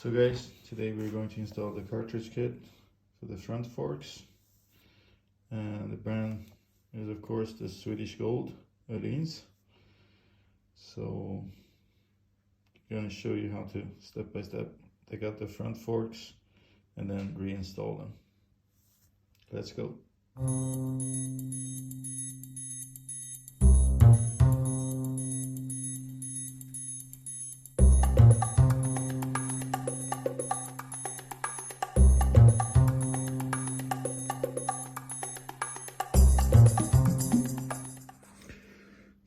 So guys, today we're going to install the cartridge kit for the front forks, and the brand is of course the Swedish Gold Öhlins. So I'm going to show you how to step by step take out the front forks and then reinstall them. Let's go.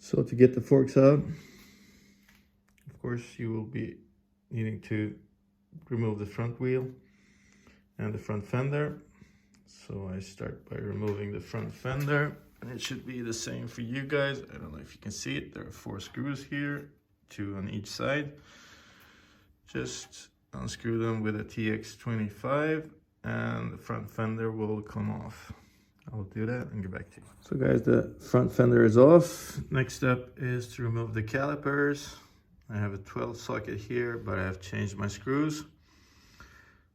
So to get the forks out, of course you will be needing to remove the front wheel and the front fender. So I start by removing the front fender, and it should be the same for you guys. I don't know if you can see it. There are 4 screws here, 2 on each side. Just unscrew them with a TX25 and the front fender will come off. I'll do that and get back to you. So guys, the front fender is off. Next step is to remove the calipers. I have a 12 socket here, but I have changed my screws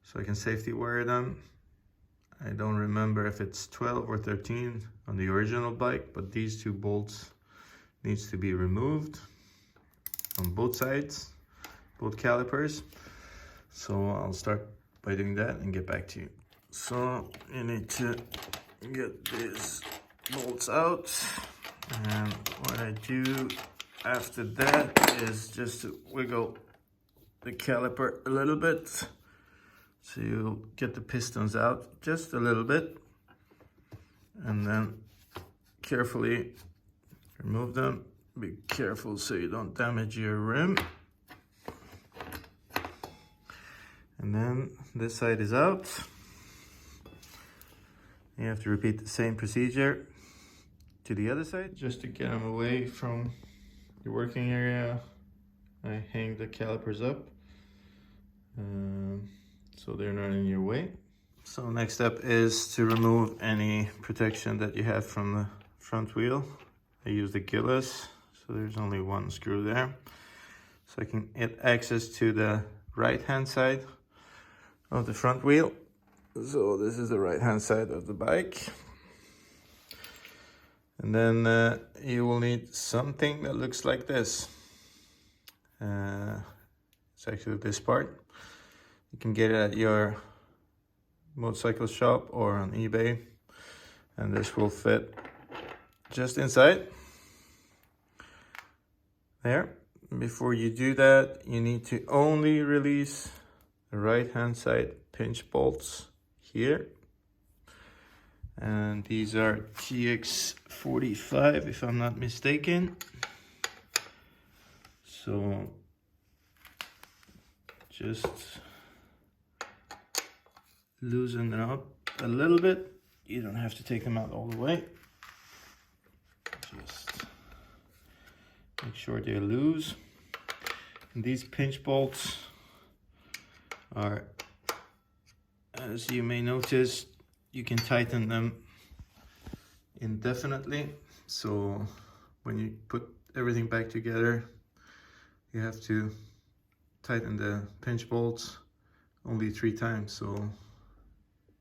so I can safety wire them. I don't remember if it's 12 or 13 on the original bike, but these 2 bolts needs to be removed on both sides, both calipers. So I'll start by doing that and get back to you. So you need to get these bolts out, and what I do after that is just to wiggle the caliper a little bit so you'll get the pistons out just a little bit, and then carefully remove them. Be careful so you don't damage your rim. And then this side is out. You have to repeat the same procedure to the other side. Just to get them away from the working area, I hang the calipers up so they're not in your way. So next step is to remove any protection that you have from the front wheel. I use the Gillis, so there's only 1 screw there. So I can get access to the right hand side of the front wheel. So this is the right hand side of the bike. And then you will need something that looks like this. It's actually this part. You can get it at your motorcycle shop or on eBay. And this will fit just inside. There. Before you do that, you need to only release the right hand side pinch bolts here, and these are TX45 if I'm not mistaken. So just loosen them up a little bit. You don't have to take them out all the way, just make sure they're loose. And these pinch bolts are, as you may notice, you can tighten them indefinitely. So when you put everything back together, you have to tighten the pinch bolts only 3 times. So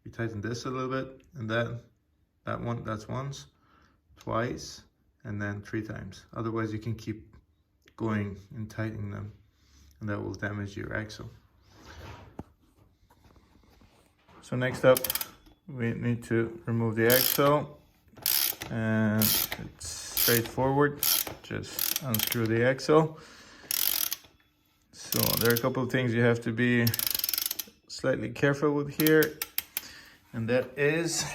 you tighten this a little bit, and that's once, twice, and then 3 times. Otherwise you can keep going and tightening them, and that will damage your axle. So next up, we need to remove the axle, and it's straightforward. Just unscrew the axle. So there are a couple of things you have to be slightly careful with here, and that is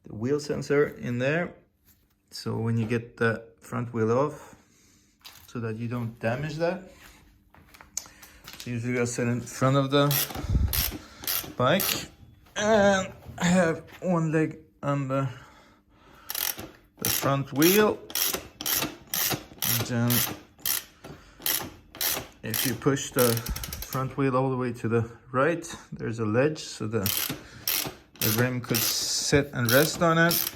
the wheel sensor in there. So when you get the front wheel off, so that you don't damage that, so usually I set in front of the bike and I have 1 leg on the front wheel, and then if you push the front wheel all the way to the right, there's a ledge so the rim could sit and rest on it,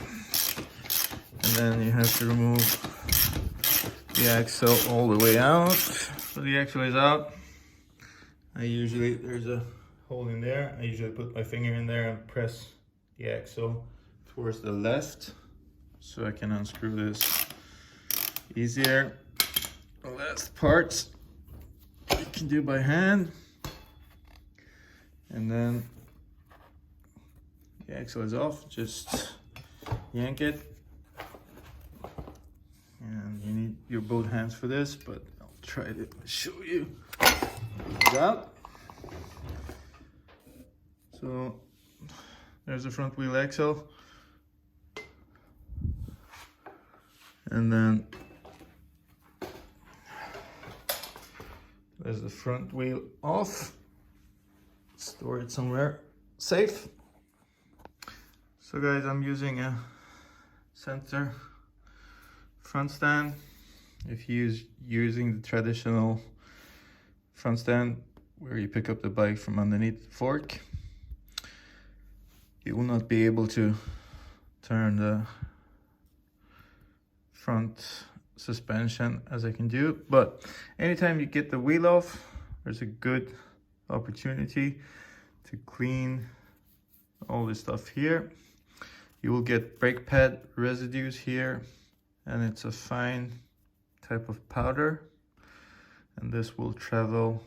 and then you have to remove the axle all the way out. So the axle is out, there's a hole in there. I usually put my finger in there and press the axle towards the left so I can unscrew this easier. The last parts you can do by hand, and then the axle is off. Just yank it, and you need your both hands for this, but I'll try to show you. Out. So there's the front wheel axle, and then there's the front wheel off. Store it somewhere safe. So guys, I'm using a center front stand. If you're using the traditional front stand where you pick up the bike from underneath the fork, you will not be able to turn the front suspension as I can do. But anytime you get the wheel off, there's a good opportunity to clean all this stuff here. You will get brake pad residues here, and it's a fine type of powder, and this will travel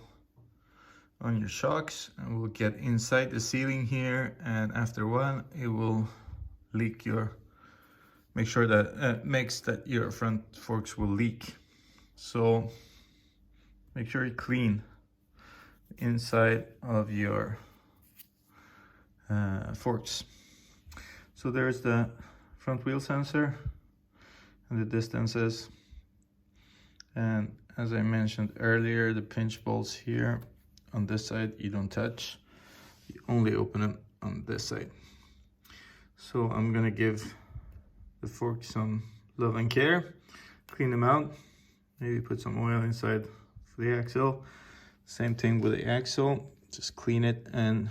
on your shocks and will get inside the sealing here, and after a while it will leak your, make sure that makes that your front forks will leak. So make sure you clean the inside of your forks. So there's the front wheel sensor and the distances, and as I mentioned earlier, the pinch bolts here on this side you don't touch, you only open them on this side. So I'm gonna give the fork some love and care, clean them out, maybe put some oil inside for the axle. Same thing with the axle, just clean it and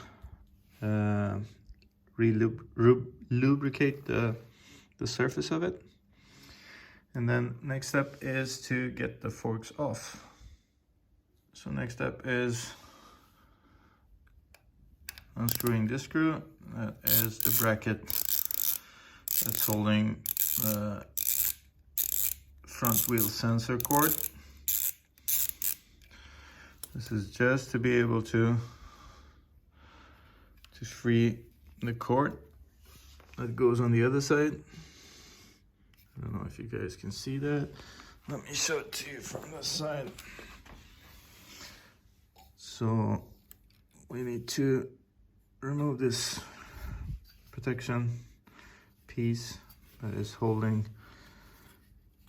lubricate the surface of it. And then next step is to get the forks off. So next step is unscrewing this screw. That is the bracket that's holding the front wheel sensor cord. This is just to be able to free the cord that goes on the other side. I don't know if you guys can see that. Let me show it to you from the side. So we need to remove this protection piece that is holding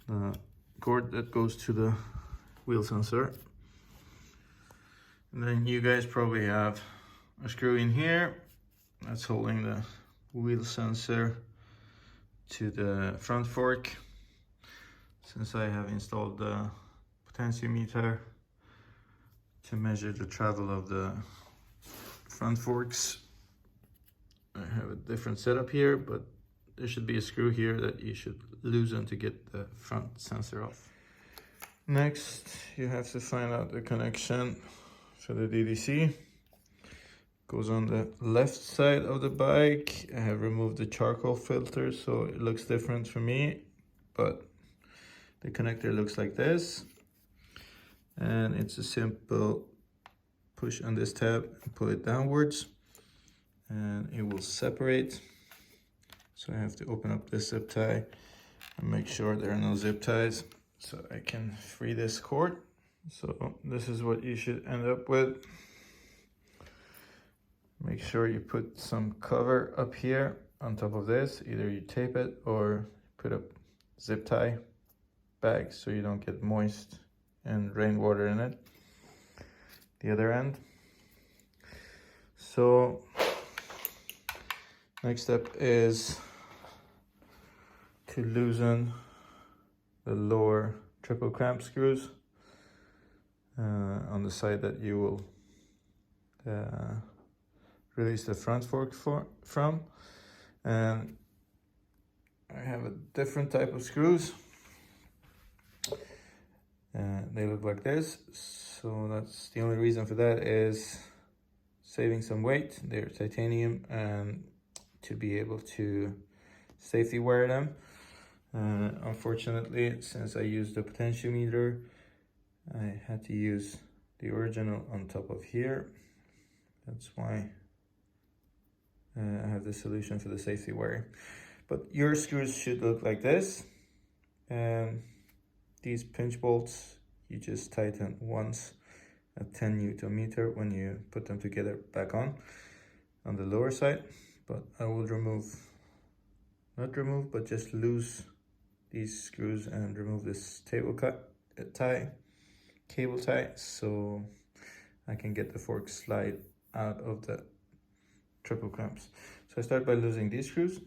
the cord that goes to the wheel sensor. And then you guys probably have a screw in here that's holding the wheel sensor to the front fork. Since I have installed the potentiometer to measure the travel of the front forks, I have a different setup here, but there should be a screw here that you should loosen to get the front sensor off. Next, you have to find out the connection for the DDC. Goes on the left side of the bike. I have removed the charcoal filter so it looks different for me, but the connector looks like this, and it's a simple push on this tab and pull it downwards and it will separate. So I have to open up this zip tie and make sure there are no zip ties so I can free this cord. So this is what you should end up with. Make sure you put some cover up here on top of this. Either you tape it or put a zip tie bag so you don't get moist and rainwater in it. The other end. So next step is to loosen the lower triple clamp screws on the side that you will release the front fork from. And I have a different type of screws. They look like this. So that's the only reason for that is saving some weight. They're titanium, and to be able to safety wear them. Unfortunately, since I used the potentiometer, I had to use the original on top of here. That's why I have the solution for the safety wear. But your screws should look like this. These pinch bolts, you just tighten once at 10 Newton meter when you put them together back on the lower side. But I will not remove, but just lose these screws and remove this cable tie, so I can get the fork slide out of the triple clamps. So I start by losing these screws.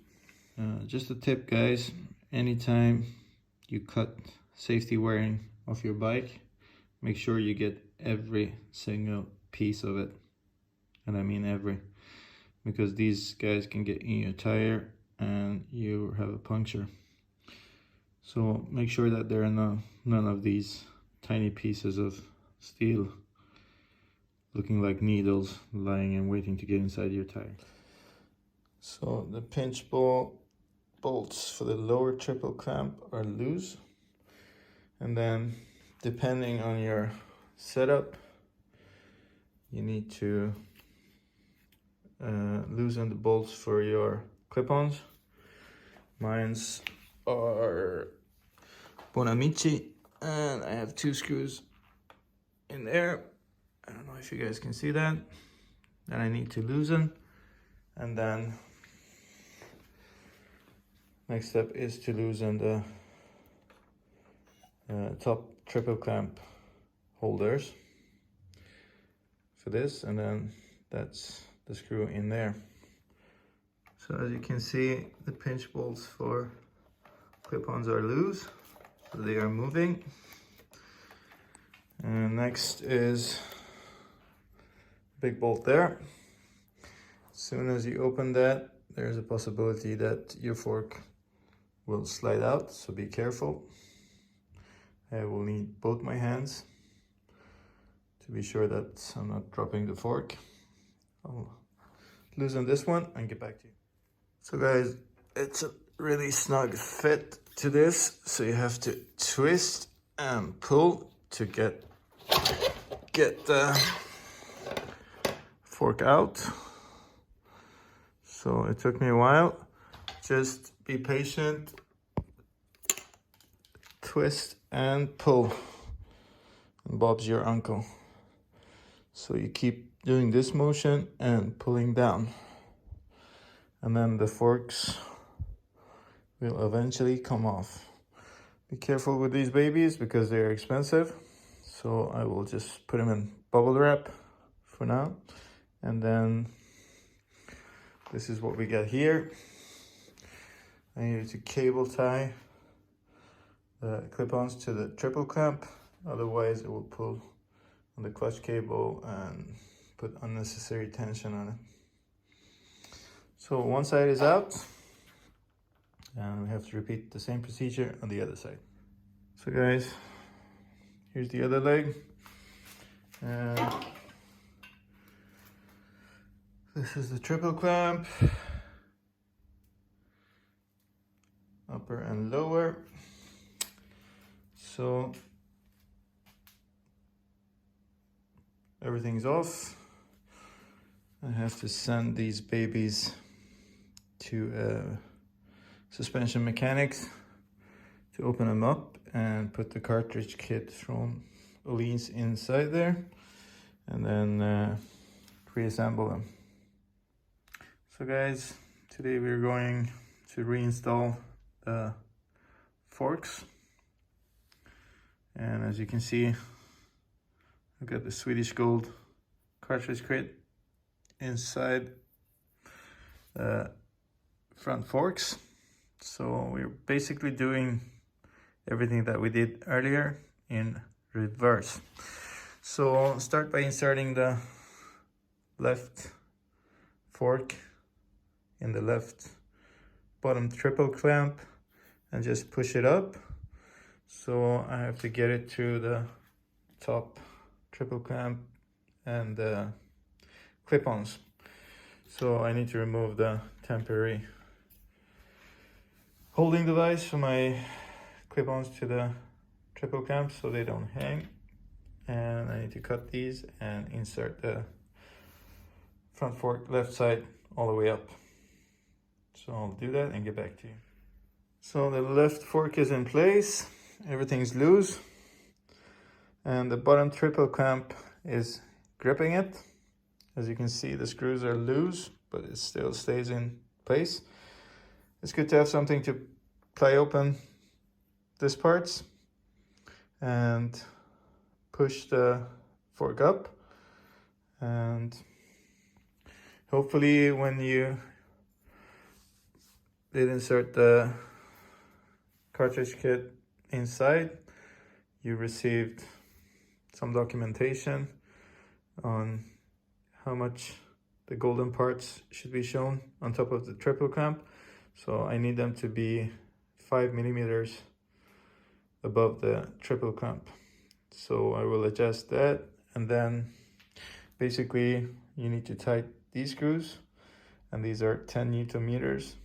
Just a tip, guys, anytime you cut safety wiring off your bike, make sure you get every single piece of it, and I mean every, because these guys can get in your tire and you have a puncture. So make sure that there are none of these tiny pieces of steel looking like needles lying and waiting to get inside your tire. So the pinch bolts for the lower triple clamp are loose, and then depending on your setup, you need to loosen the bolts for your clip-ons. Mine's are Bonamici, and I have 2 screws in there. I don't know if you guys can see that. Then I need to loosen, and then next step is to loosen the top triple clamp holders for this, and then that's the screw in there. So as you can see, the pinch bolts for clip-ons are loose, so they are moving. And next is big bolt there. As soon as you open that, there's a possibility that your fork will slide out, so be careful. I will need both my hands to be sure that I'm not dropping the fork. I'll loosen this one and get back to you. So guys, it's a really snug fit to this, so you have to twist and pull to get the fork out. So it took me a while. Just be patient, twist and pull, and Bob's your uncle. So you keep doing this motion and pulling down, and then the forks will eventually come off. Be careful with these babies because they're expensive. So I will just put them in bubble wrap for now. And then this is what we got here. I needed to cable tie the clip-ons to the triple clamp. Otherwise it will pull on the clutch cable and put unnecessary tension on it. So one side is out, and we have to repeat the same procedure on the other side. So guys, here's the other leg. And this is the triple clamp, upper and lower. So everything's off. I have to send these babies to suspension mechanics to open them up and put the cartridge kit from Öhlins inside there, and then reassemble them. So guys, today we're going to reinstall the forks, and as you can see, I've got the Swedish Gold cartridge kit inside the front forks. So we're basically doing everything that we did earlier in reverse. So start by inserting the left fork in the left bottom triple clamp and just push it up So I have to get it through the top triple clamp and the clip-ons. So I need to remove the temporary holding device for my clip-ons to the triple clamp so they don't hang. And I need to cut these and insert the front fork left side all the way up. So I'll do that and get back to you. So the left fork is in place, everything's loose, and the bottom triple clamp is gripping it. As you can see, the screws are loose, but it still stays in place. It's good to have something to pry open these parts and push the fork up, and hopefully when you did insert the cartridge kit inside, you received some documentation on how much the golden parts should be shown on top of the triple clamp. So I need them to be 5 millimeters above the triple clamp. So I will adjust that, and then basically you need to tighten these screws, and these are 10 Newton meters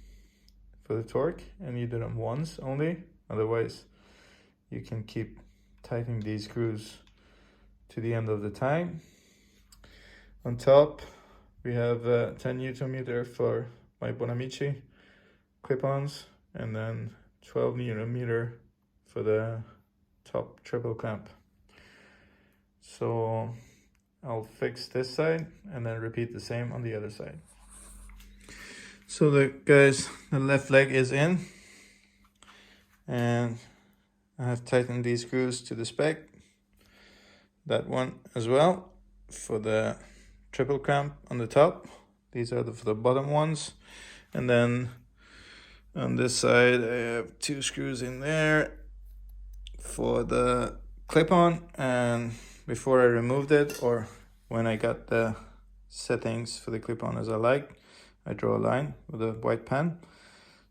for the torque, and you do them once only, otherwise you can keep tightening these screws to the end of the time. On top we have 10 Newton meter for my Bonamici clip-ons, and then 12 Newton meter for the top triple clamp. So I'll fix this side and then repeat the same on the other side. So the left leg is in, and I have tightened these screws to the spec. That one as well for the triple clamp on the top. These are for the bottom ones. And then on this side I have 2 screws in there for the clip-on, and before I removed it, or when I got the settings for the clip-on as I like, I draw a line with a white pen,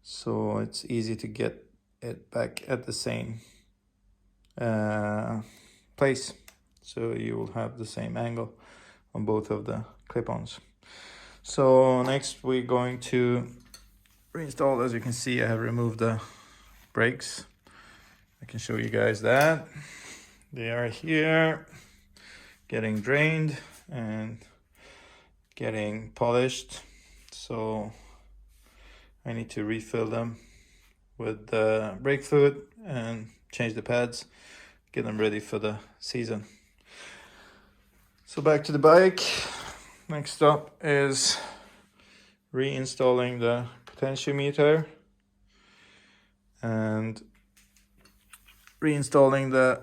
so it's easy to get it back at the same place, so you will have the same angle on both of the clip-ons. So next we're going to reinstall. As you can see, I have removed the brakes. I can show you guys that. They are here, getting drained and getting polished. So I need to refill them with brake fluid and change the pads, get them ready for the season. So back to the bike. Next up is reinstalling the potentiometer and reinstalling the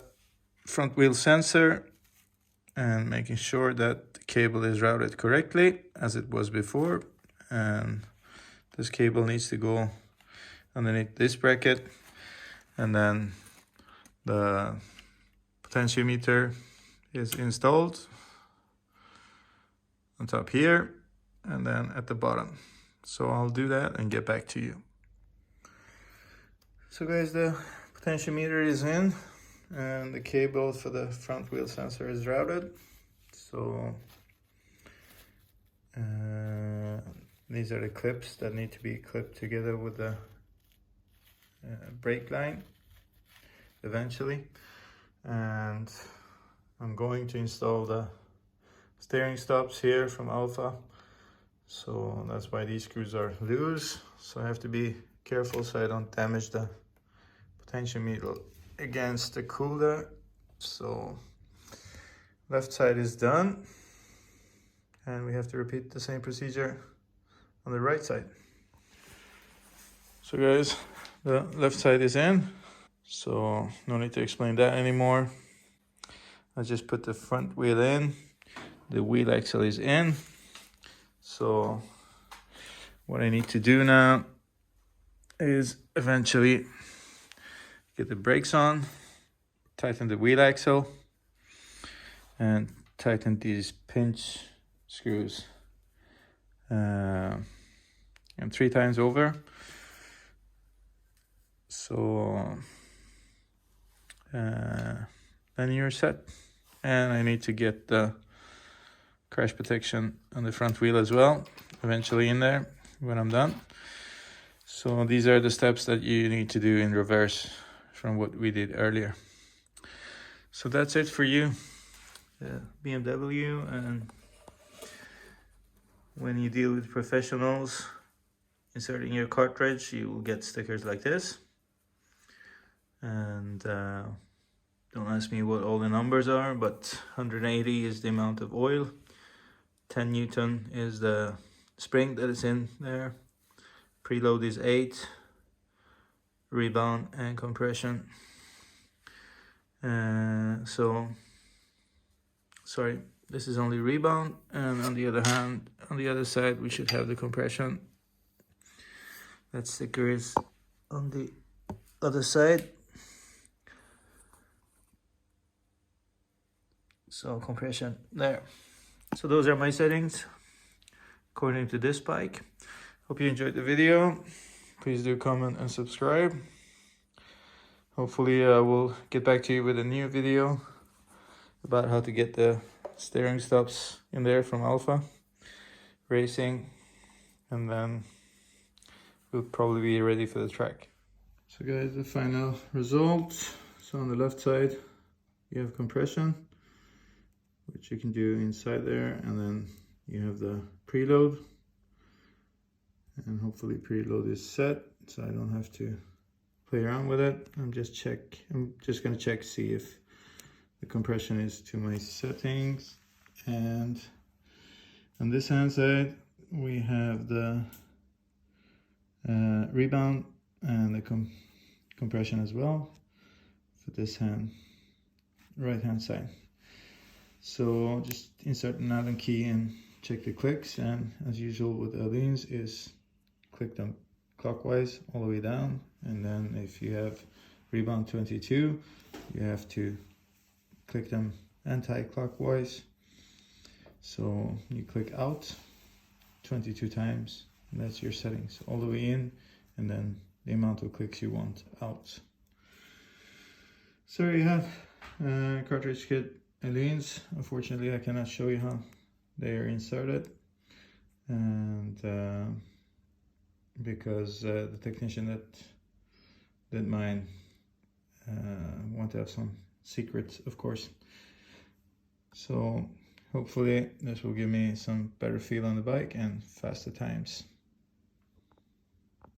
front wheel sensor and making sure that the cable is routed correctly as it was before. And this cable needs to go underneath this bracket, and then the potentiometer is installed on top here and then at the bottom. So I'll do that and get back to you. So guys, the potentiometer is in and the cable for the front wheel sensor is routed. So these are the clips that need to be clipped together with the brake line eventually. And I'm going to install the steering stops here from Alpha. So that's why these screws are loose. So I have to be careful so I don't damage the potentiometer against the cooler. So left side is done, and we have to repeat the same procedure on the right side. So guys, the left side is in, so no need to explain that anymore. I just put the front wheel in, the wheel axle is in. So what I need to do now is eventually get the brakes on, tighten the wheel axle, and tighten these pinch screws and 3 times over. So then you're set. And I need to get the crash protection on the front wheel as well, eventually in there when I'm done. So these are the steps that you need to do in reverse from what we did earlier. So that's it for you, BMW. And when you deal with professionals inserting your cartridge, you will get stickers like this. And don't ask me what all the numbers are, but 180 is the amount of oil, 10 Newton is the spring that is in there, preload is 8, rebound and compression. Sorry, this is only rebound, and on the other hand, on the other side, we should have the compression. That sticker is on the other side. So compression there. So those are my settings according to this bike. Hope you enjoyed the video. Please do comment and subscribe. Hopefully I will get back to you with a new video about how to get the steering stops in there from Alpha Racing, and then we'll probably be ready for the track. So guys, the final result. So on the left side you have compression, which you can do inside there, and then you have the preload, and hopefully preload is set so I don't have to play around with it. I'm just gonna check, see if the compression is to my settings. And on this hand side we have the rebound and the compression as well for this right hand side. So just insert an Allen key and check the clicks, and as usual with Öhlins is click them clockwise all the way down, and then if you have rebound 22 you have to click them anti-clockwise. So you click out 22 times, and that's your settings all the way in, and then the amount of clicks you want out. So you have cartridge kit Öhlins. Unfortunately I cannot show you how they are inserted, and because the technician that did mine want to have some secrets, of course. So hopefully this will give me some better feel on the bike and faster times.